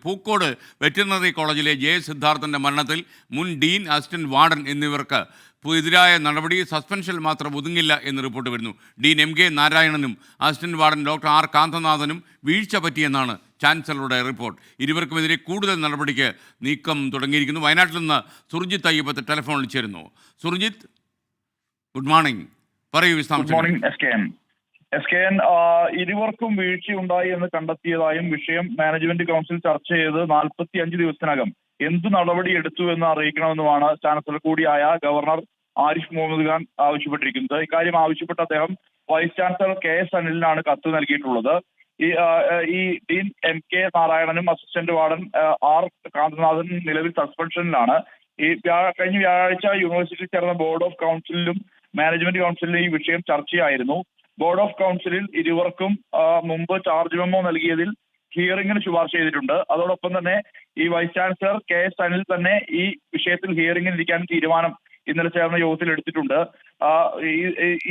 Pookode veterinary കോളേജിലെ J സിദ്ധാർത്ഥന്റെ മരണത്തിൽ മുൻ ഡീൻ, അസിസ്റ്റന്റ് വാർഡൻ എന്നിവർക്ക് എതിരായ നടപടി സസ്പെൻഷനിൽ മാത്രം ഒതുങ്ങില്ല എന്ന് റിപ്പോർട്ട് വരുന്നു. ഡീൻ MK നാരായണനും അസിസ്റ്റന്റ് വാർഡൻ ഡോക്ടർ R കാന്തനാഥനും വീഴ്ച പറ്റിയെന്നാണ് ചാൻസലറുടെ റിപ്പോർട്ട്. ഇരുവർക്കുമെതിരെ കൂടുതൽ നടപടിക്ക് നീക്കം തുടങ്ങിയിരിക്കുന്നു. വയനാട്ടിൽ നിന്ന് സുർജിത്ത് അയ്യപ്പത്ത് ടെലിഫോണിൽ ചേരുന്നു. Surjit, good morning. പറയൂ വിശദാംശങ്ങൾ. SKN ഇരുവർക്കും വീഴ്ചയുണ്ടായി എന്ന് കണ്ടെത്തിയതായും വിഷയം മാനേജ്മെന്റ് കൗൺസിൽ ചർച്ച ചെയ്ത് 45 ദിവസത്തിനകം എന്ത് നടപടി എടുത്തു എന്ന് അറിയിക്കണമെന്നുമാണ് ചാൻസലർ കൂടിയായ ഗവർണർ ആരിഫ് മുഹമ്മദ് ഖാൻ ആവശ്യപ്പെട്ടിരിക്കുന്നത്. ഇക്കാര്യം ആവശ്യപ്പെട്ട അദ്ദേഹം വൈസ് ചാൻസലർ KS അനിലിനാണ് കത്ത് നൽകിയിട്ടുള്ളത്. ഈ ഡീൻ MK നാരായണനും അസിസ്റ്റന്റ് വാർഡൻ R കാന്തനാഥനും നിലവിൽ സസ്പെൻഷനിലാണ്. കഴിഞ്ഞ വ്യാഴാഴ്ച യൂണിവേഴ്സിറ്റിയിൽ ചേർന്ന ബോർഡ് ഓഫ് കൗൺസിലിലും മാനേജ്മെന്റ് കൗൺസിലിലും ഈ വിഷയം ചർച്ചയായിരുന്നു. ബോർഡ് ഓഫ് കൗൺസിലിൽ ഇരുവർക്കും മുമ്പ് ചാർജ് മെമ്മോ നൽകിയതിൽ ഹിയറിംഗിന് ശുപാർശ ചെയ്തിട്ടുണ്ട്. അതോടൊപ്പം തന്നെ ഈ വൈസ് ചാൻസലർ KS അനിൽ തന്നെ ഈ വിഷയത്തിൽ ഹിയറിംഗിന് ഇരിക്കാൻ തീരുമാനം ഇന്നലെ ചേർന്ന യോഗത്തിൽ എടുത്തിട്ടുണ്ട്.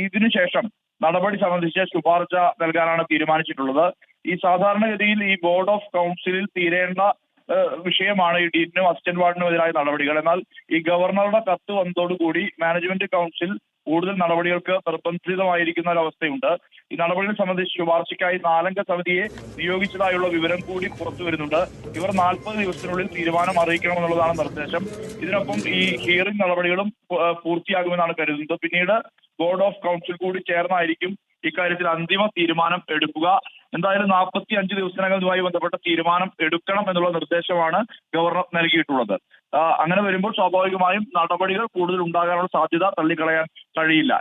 ഇതിനുശേഷം നടപടി സംബന്ധിച്ച് ശുപാർശ നൽകാനാണ് തീരുമാനിച്ചിട്ടുള്ളത്. ഈ സാധാരണഗതിയിൽ ഈ ബോർഡ് ഓഫ് കൗൺസിലിൽ തീരേണ്ട വിഷയമാണ് ഈ ഡീനും അസിസ്റ്റന്റ് വാർഡിനും എതിരായ നടപടികൾ. എന്നാൽ ഈ ഗവർണറുടെ കത്ത് വന്നതോടുകൂടി മാനേജ്മെന്റ് കൗൺസിൽ കൂടുതൽ നടപടികൾക്ക് നിർബന്ധിതമായിരിക്കുന്ന ഒരവസ്ഥയുണ്ട്. ഈ നടപടികൾ സംബന്ധിച്ച് ശുപാർശയ്ക്കായി 4 അംഗ സമിതിയെ നിയോഗിച്ചതായുള്ള വിവരം കൂടി പുറത്തു വരുന്നുണ്ട്. ഇവർ 40 ദിവസത്തിനുള്ളിൽ തീരുമാനം അറിയിക്കണമെന്നുള്ളതാണ് നിർദ്ദേശം. ഇതിനൊപ്പം ഈ ഹിയറിംഗ് നടപടികളും പൂർത്തിയാകുമെന്നാണ് കരുതുന്നത്. പിന്നീട് ബോർഡ് ഓഫ് കൗൺസിൽ കൂടി ചേർന്നായിരിക്കും ഇക്കാര്യത്തിൽ അന്തിമ തീരുമാനം എടുക്കുക. എന്തായാലും 45 ദിവസത്തിനകം ഇതുമായി ബന്ധപ്പെട്ട തീരുമാനം എടുക്കണം എന്നുള്ള നിർദ്ദേശമാണ് ഗവർണർ നൽകിയിട്ടുള്ളത്. അങ്ങനെ വരുമ്പോൾ സ്വാഭാവികമായും നടപടികൾ കൂടുതൽ ഉണ്ടാകാനുള്ള സാധ്യത തള്ളിക്കളയാൻ കഴിയില്ല.